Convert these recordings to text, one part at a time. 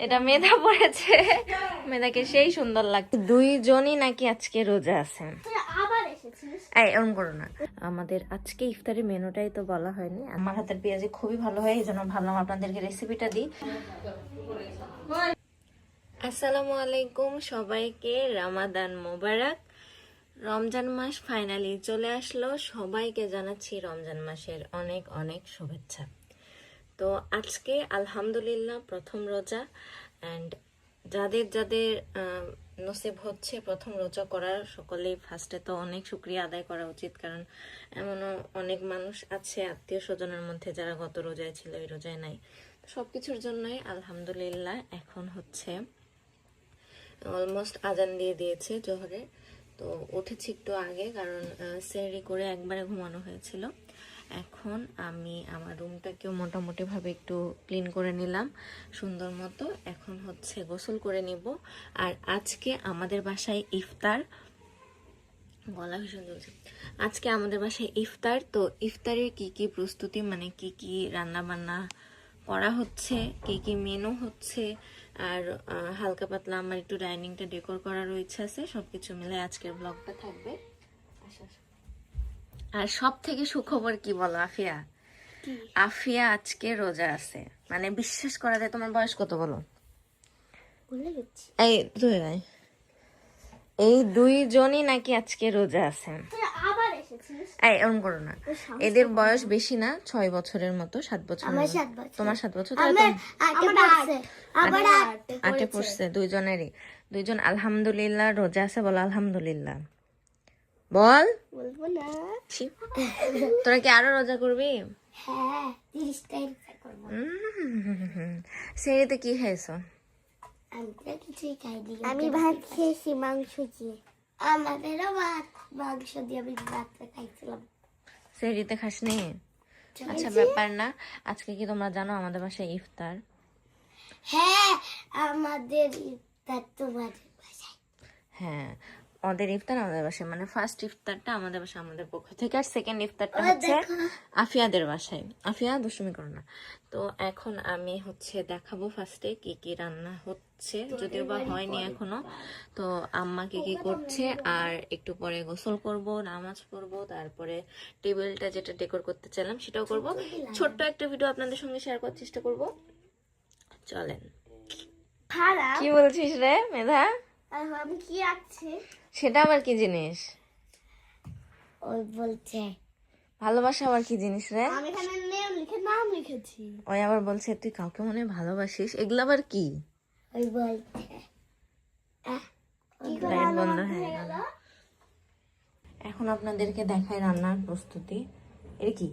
এটা মেধা পড়েছে, মেধাকে সেই সুন্দর লাগছে। দুইজনই নাকি আজকে রোজা আছেন। এই এমন করো না। আমাদের আজকে ইফতারের মেনুটাই তো বলা হয়নি। আমার হাতের পেঁয়াজি খুবই ভালো হয়, এই জন্য ভাবলাম আপনাদেরকে রেসিপিটা দিই। আসসালামু আলাইকুম সবাইকে, রমাদান মোবারক। রমজান মাস ফাইনালি চলে আসলো, সবাইকে জানাচ্ছি রমজান মাসের অনেক অনেক শুভেচ্ছা। তো আজকে আলহামদুলিল্লাহ প্রথম রোজা, অ্যান্ড যাদের যাদের নসিব হচ্ছে প্রথম রোজা করার, সকলেই ফার্স্টে তো অনেক শুকরিয়া আদায় করা উচিত, কারণ এমনও অনেক মানুষ আছে আত্মীয় স্বজনের মধ্যে যারা গত রোজায় ছিল এই রোজায় নাই। সব কিছুর জন্যই আলহামদুলিল্লাহ। এখন হচ্ছে অলমোস্ট আজান দিয়ে দিয়েছে জোহরে, তো উঠেছি একটু আগে, কারণ সেহরি করে একবারে ঘুমানো হয়েছিল। এখন আমি আমার রুমটাকেও মোটামুটিভাবে একটু ক্লিন করে নিলাম সুন্দর মতো। এখন হচ্ছে গোসল করে নিব। আর আজকে আমাদের বাসায় ইফতার, গলা ভীষণ চলছে। আজকে আমাদের বাসায় ইফতার, তো ইফতারের কি কি প্রস্তুতি, মানে কি কি রান্না বান্না করা হচ্ছে, কি কি মেনু হচ্ছে, আর হালকা পাতলা আমার একটু ডাইনিংটা ডেকোর করার ইচ্ছা আছে, সবকিছু মিলে আজকের ব্লগটা থাকবে। আর সব থেকে সুখবর কি বলো আফিয়া? আফিয়া আজকে রোজা আছে, মানে বিশ্বাস করা যায়। তোমার বয়স কত বলো? এই দুইজনই নাকি আজকে রোজা আছেন। এই এমন করো না। এদের বয়স বেশি না, 6 বছরের মতো, 7 বছর। তোমার 7 বছর, আটে পড়ছে দুইজনেরই। দুইজন আলহামদুলিল্লাহ রোজা আছে, বলো আলহামদুলিল্লাহ বল। বলবো না। তোরা কি আরো রোজা করবি? হ্যাঁ, 30টা রোজা করব। সেরিতে কি খাইছো? আমি ভাত খেয়েছি, মাংস দিয়ে। আমাদেরও ভাত, মাংস দিয়ে আমি রাত্রে খাইছিলাম। সেরিতে খাসনি? আচ্ছা, ব্যাপার না। আজকে কি তোমরা জানো আমাদের বাসায় ইফতার? হ্যাঁ, আমাদের ইফতার তোমাদের বাসায়। হ্যাঁ, ওদের ইফতার আমাদের বাসায়, মানে ফার্স্ট ইফতারটা আমাদের বাসায় আমাদের পক্ষ থেকে, আর সেকেন্ড ইফতারটা হচ্ছে আফিয়াদের বাসায়। আফিয়া দুষ্টুমি করো না। তো এখন আমি হচ্ছে দেখাবো ফার্স্টে কি কি রান্না হচ্ছে, যদিও বা হয়নি এখনো। তো আম্মা কি কি করছে, আর একটু পরে গোসল করব, নামাজ পড়বো, তারপরে টেবিলটা যেটা ডেকোর করতে চাইলাম সেটাও করব। ছোট্ট একটা ভিডিও আপনাদের সঙ্গে শেয়ার করার চেষ্টা করব। চলেন। কি বলছিস রে মেধা? আমি কি আছে সেটা আবার কি জিনিস? ওই বলছে ভালোবাসা আবার কি জিনিস রে? আমি এখানে নাম লিখেছি। ওই আবার বলছে তুই কাউকে মনে ভালোবাসিস, এগুলা আবার কি? ওই বলছে লাইট বন্ধ হয়ে গেল। এখন আপনাদেরকে দেখাই রান্নার প্রস্তুতি। এর কি,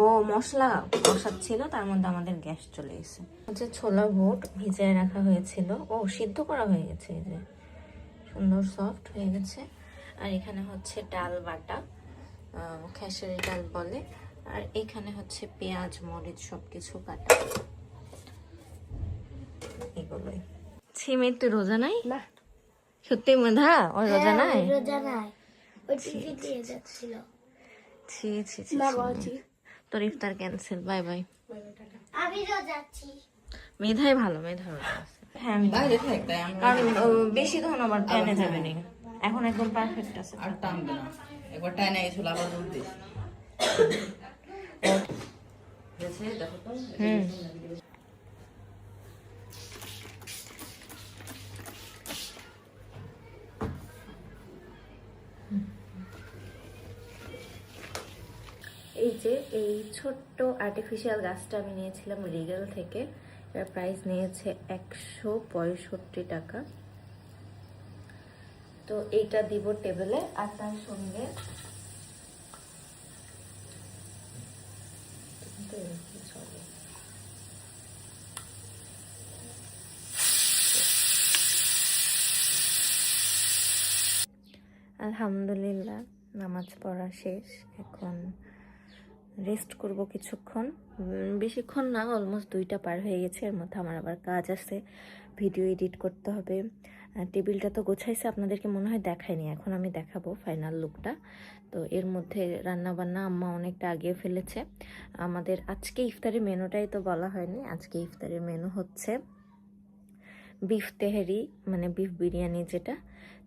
ও মশলা কষাচ্ছিল, তার মধ্যে আমাদের গ্যাস চলে এসেছে। হচ্ছে ছোলা বুট ভিজায় রাখা হয়েছিল, ও সিদ্ধ করা হয়ে গেছে, এই যে সুন্দর সফট হয়ে গেছে। আর এখানে হচ্ছে ডাল বাটা, খেসারি ডাল বলে। আর এখানে হচ্ছে পেঁয়াজ মরিচ সবকিছু কাটা, এগুলোই। ছিমের তো রোজা নাই না? সত্যি মেধা ওই রোজা নাই? রোজা নাই, ওই টিভি দিয়ে যাচ্ছিল। ছি ছি ছি, তোর ইফতার ক্যান্সেল, বাই বাই। আমি রোজা আছি। মেধাই ভালো, মেধা রোজা আছে। হ্যাঁ আমি বাইরে থাকতে, কারণ বেশি তখন আবার টাইনে যাবে না। এখন একদম পারফেক্ট আছে, আর টানবে না। একবার টাইনে গেছিল আবার দুধ দিস। দেখো তো। এই যে এই ছোট্ট আর্টিফিশিয়াল গাছটা আমি নিয়েছিলাম রিগেল থেকে। এর প্রাইস নিয়েছে 165 টাকা। তো এইটা দিব টেবিলে, আর তার সঙ্গে আলহামদুলিল্লাহ নামাজ পড়া শেষ। এখন রেস্ট করব কিছুক্ষণ, বেশিক্ষণ না, অলমোস্ট 2টা পার হয়ে গেছে। এর মধ্যে আমার আবার কাজ আছে, ভিডিও এডিট করতে হবে। টেবিলটা তো গোছাইছে, আপনাদেরকে মনে হয় দেখায়নি, এখন আমি দেখাবো ফাইনাল লুকটা। তো এর মধ্যে রান্না বান্না আম্মা অনেকটা আগে ফেলেছে। আমাদের আজকে ইফতারের মেনুটাই তো বলা হয়নি। আজকে ইফতারের মেনু হচ্ছে বিফ তেহারি মানে বিফ বিরিয়ানি যেটা,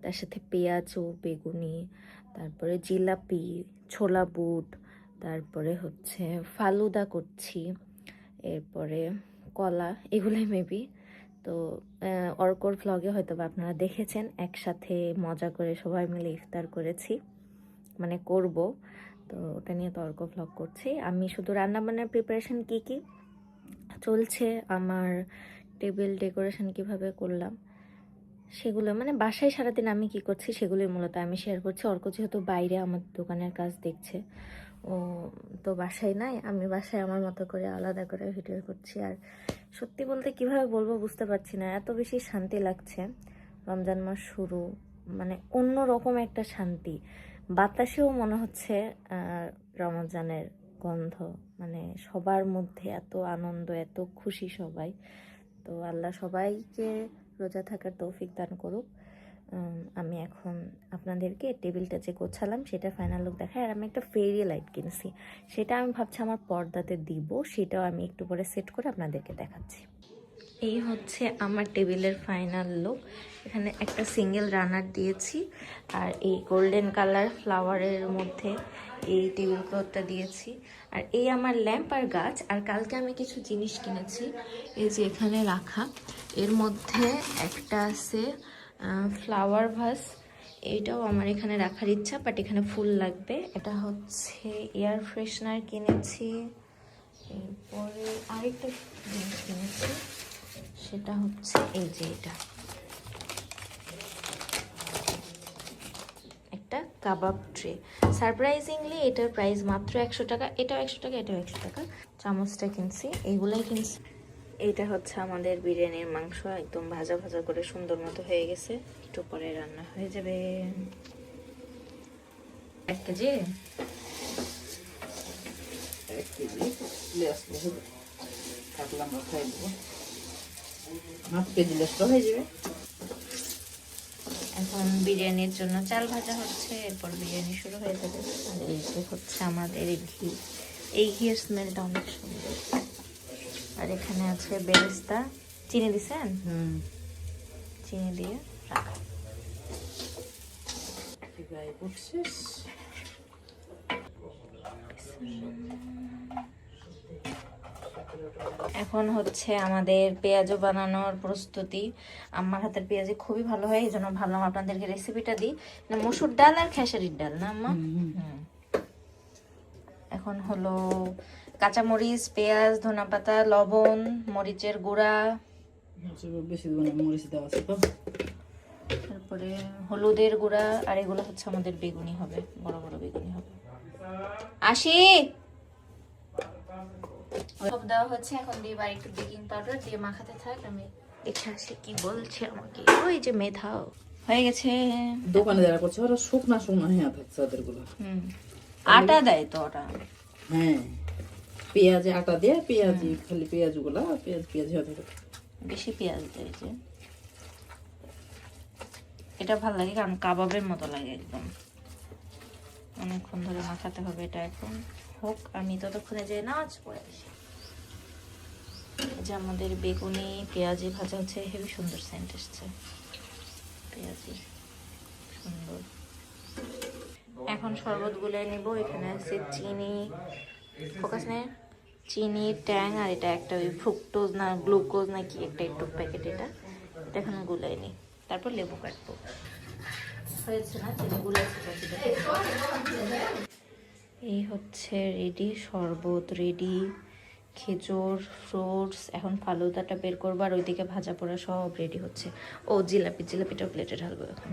তার সাথে পেঁয়াজ ও বেগুনি, তারপরে জিলাপি, ছোলা বুট, তারপরে হচ্ছে ফালুদা করছি, এরপরে কলা, এগুলোই মেবি। তো অর্কর ভ্লগে হয়তো বা আপনারা দেখেছেন একসাথে মজা করে সবাই মিলে ইফতার করেছি, মানে করব। তো ওটা নিয়ে তো অর্ক ভ্লগ করছি। আমি শুধু রান্নাবান্নার প্রিপারেশন কি চলছে, আমার টেবিল ডেকোরেশন কিভাবে করলাম সেগুলো, মানে বাসায় সারাদিন আমি কি করছি সেগুলোই মূলত আমি শেয়ার করছি। অর্ক যেহেতু বাইরে আমার দোকানের কাজ দেখছে, ও তো বাসায় নাই, আমি বাসায় আমার মতো করে আলাদা করে ভিডিও করছি। আর সত্যি বলতে কিভাবে বলবো বুঝতে পারছি না, এত বেশি শান্তি লাগছে। রমজান মাস শুরু, মানে অন্য রকম একটা শান্তি। বাতাসেও মনে হচ্ছে রমজানের গন্ধ, মানে সবার মধ্যে এত আনন্দ, এত খুশি সবাই। তো আল্লাহ সবাইকে রোজা থাকার তৌফিক দান করুক। আমি এখন আপনাদেরকে টেবিলটা যে গোছালাম সেটা ফাইনাল লুক দেখাই। আর আমি একটা ফেরি লাইট কিনছি, সেটা আমি ভাবছি আমার পর্দাতে দিব, সেটাও আমি একটু পরে সেট করে আপনাদেরকে দেখাচ্ছি। এই হচ্ছে আমার টেবিলের ফাইনাল লুক। এখানে একটা সিঙ্গেল রানার দিয়েছি, আর এই গোল্ডেন কালার ফ্লাওয়ারের মধ্যে এই টেবিল ক্লথটা দিয়েছি। আর এই আমার ল্যাম্প আর গাছ। আর কালকে আমি কিছু জিনিস কিনেছি, এই যে এখানে রাখা, এর মধ্যে একটা আছে ফ্লাওয়ার ভাস, এইটাও আমার এখানে রাখার ইচ্ছা, বাট এখানে ফুল লাগবে। এটা হচ্ছে এয়ার ফ্রেশনার কিনেছি। এরপরে আরেকটা জিনিস কিনেছি, সেটা হচ্ছে এই যে এটা একটা কাবাব ট্রে। সারপ্রাইজিংলি এটার প্রাইস মাত্র 100 টাকা, এটাও 100 টাকা, এটাও 100 টাকা। চামচটা কিনছি, এইগুলাই কিনছি। এইটা হচ্ছে আমাদের বিরিয়ানির মাংস, একদম ভাজা ভাজা করে সুন্দর মতো হয়ে গেছে, একটু পরে রান্না হয়ে যাবে। 1 কেজি, 1 কেজি লেস হবে, কাটলাম আমরা খাই দেবো, হাফ কেজি লেস হয়ে যাবে। এখন বিরিয়ানির জন্য চাল ভাজা হচ্ছে, এরপর বিরিয়ানি শুরু হয়ে যাবে। আর এই যে হচ্ছে আমাদের ঘি, এই ঘিয়ের স্মেলটা অনেক সুন্দর। আর এখানে আছে বেরেস্তা, চিনি দিছেন? চিনি দিয়ে রাখা। এখন হচ্ছে আমাদের পেঁয়াজু বানানোর প্রস্তুতি। আমার হাতের পেঁয়াজি খুবই ভালো হয়, এই জন্য ভাবলাম আপনাদেরকে রেসিপিটা দিই। মসুর ডাল আর খেসারির ডাল না আম্মা? এখন হলো কাঁচামরিচ, পেঁয়াজ, ধনেপাতা, লবণ, মরিচের গুঁড়া, বেশি মরিচ দেওয়া আছে তো, তারপরে হলুদের গুঁড়া। আর এগুলো হচ্ছে আমাদের বেগুনি হবে, বড় বড় বেগুনি হবে। আসি সব দেওয়া হচ্ছে, এখন দিয়ে আর একটু বেকিং পাউডার দিয়ে মাখাতে থাক। আমি দেখে আসি কি বলছে আমাকে। ওই যে মেধাও হয়ে গেছে। দোকানে যারা করছে ওরা শুকনা শুকনা হ্যাঁ থাকছে ওদের গুলো। আটা দেয় তো ওরা। হ্যাঁ, পেঁয়াজে আটা দিয়ে পেঁয়াজি, খালি পেঁয়াজ গুলা পেঁয়াজ হয়ে থাকে, বেশি পেঁয়াজ দেয় যে। এটা ভালো লাগে কারণ কাবাবের মতো লাগে একদম। অনেকক্ষণ ধরে মাখাতে হবে এটা। এখন হোক, আমি ততক্ষণে যে নাচ পড়ে আসি। যে আমাদের বেগুনি পেঁয়াজি ভাজা হচ্ছে, হেবি সুন্দর সেন্ট এসছে পেঁয়াজি, সুন্দর। এখন শরবত গুলে নেব। এখানে আছে চিনি, ফোকাস নেই, চিনি, ট্যাং, আর এটা একটা ওই ফ্রুক্টোজ না গ্লুকোজ না কি একটা একটু প্যাকেট, এটা এখন গুলাই নিই, তারপর লেবু কাটবো। হয়েছে না চিনি গুলাইছি। এই হচ্ছে রেডি, শরবত রেডি, খেজুর, ফ্রুটস। এখন ফালুদাটা বের করবো, আর ওইদিকে ভাজা পোড়া সব রেডি হচ্ছে। ও জিলাপিটা প্লেটে ঢালবো এখন।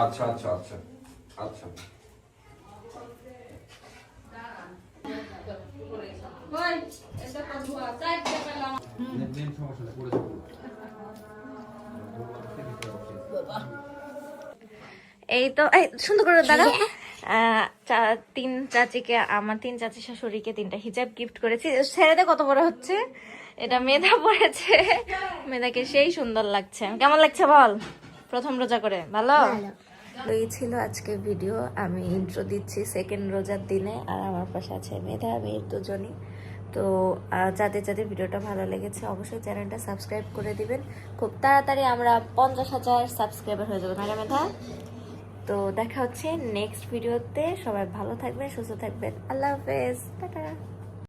আচ্ছা আচ্ছা আচ্ছা আচ্ছা। এই তো এই সুন্দর করে দাঁড়াও। তিন চাচিকে, আমার 3 চাচি শাশুড়িকে 3টা হিজাব গিফট করেছি। ছেড়েতে কত বড় হচ্ছে। এটা মেধা পড়েছে, মেধাকে সেই সুন্দর লাগছে। কেমন লাগছে বল প্রথম রোজা করে? ভালো। এই ছিল আজকে ভিডিও। আমি ইন্ট্রো দিচ্ছি সেকেন্ড রোজার দিনে, আর আমার পাশে আছে মেধা, মেয়ের দুজনই। তো যাদের যাদের ভিডিওটা ভালো লেগেছে অবশ্যই চ্যানেলটা সাবস্ক্রাইব করে দিবেন। খুব তাড়াতাড়ি আমরা 50,000 সাবস্ক্রাইবার হয়ে যাবো, তাই না মেধা? তো দেখা হচ্ছে নেক্সট ভিডিওতে। সবাই ভালো থাকবেন, সুস্থ থাকবেন। আল্লাহ হাফেজ, টাটা।